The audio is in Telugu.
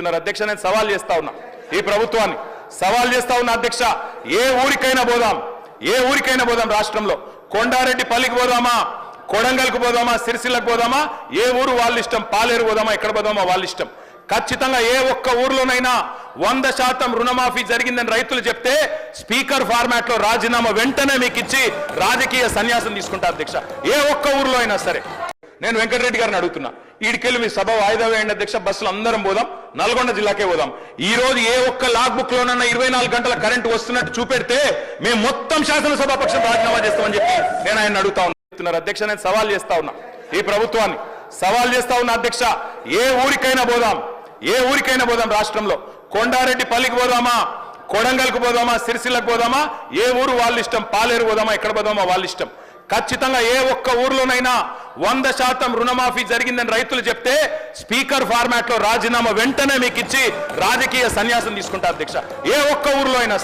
చెప్తున్నారు అధ్యక్ష. నేను సవాల్ చేస్తా ఉన్నా ఈ ప్రభుత్వాన్ని, సవాల్ చేస్తా ఉన్నా అధ్యక్ష. ఏ ఊరికైనా పోదాం రాష్ట్రంలో. కొండారెడ్డిపల్లికి పోదామా, కొడంగల్కు పోదామా, సిరిసిల్లకు పోదామా, ఏ ఊరు వాళ్ళ ఇష్టం. పాలేరు పోదామా, ఎక్కడ పోదామా వాళ్ళ ఇష్టం. ఖచ్చితంగా ఏ ఒక్క ఊర్లోనైనా 100% రుణమాఫీ జరిగిందని రైతులు చెప్తే స్పీకర్ ఫార్మాట్ లో రాజీనామా వెంటనే మీకు ఇచ్చి రాజకీయ సన్యాసం తీసుకుంటా అధ్యక్ష. ఏ ఒక్క ఊర్లో అయినా సరే. నేను వెంకటరెడ్డి గారిని అడుగుతున్నా, ఈడికెళ్ళి మీ సభ వాయిదా వేయండి అధ్యక్ష, బస్సులు అందరం పోదాం, నల్గొండ జిల్లాకే పోదాం. ఈ రోజు ఏ ఒక్క లాగ్ బుక్ లోనన్నా 24 గంటల కరెంట్ వస్తున్నట్టు చూపెడితే మేము మొత్తం శాసనసభాపక్షం రాజీనామా చేస్తామని చెప్పి నేను ఆయన అడుగుతా ఉన్నారు అధ్యక్ష. నేను సవాల్ చేస్తా ఉన్నా ఈ ప్రభుత్వాన్ని, సవాల్ చేస్తా ఉన్నా అధ్యక్ష. ఏ ఊరికైనా పోదాం రాష్ట్రంలో. కొండారెడ్డిపల్లికి పోదామా, కొడంగల్కు పోదామా, సిరిసిల్లకు పోదామా, ఏ ఊరు వాళ్ళ ఇష్టం. పాలేరు పోదామా, ఎక్కడ పోదామా వాళ్ళ ఇష్టం. ఖచ్చితంగా ఏ ఒక్క ఊర్లోనైనా 100% రుణమాఫీ జరిగిందని రైతులు చెప్తే స్పీకర్ ఫార్మాట్ లో రాజీనామా వెంటనే మీకు ఇచ్చి రాజకీయ సన్యాసం తీసుకుంటా అధ్యక్ష. ఏ ఒక్క ఊర్లో అయినా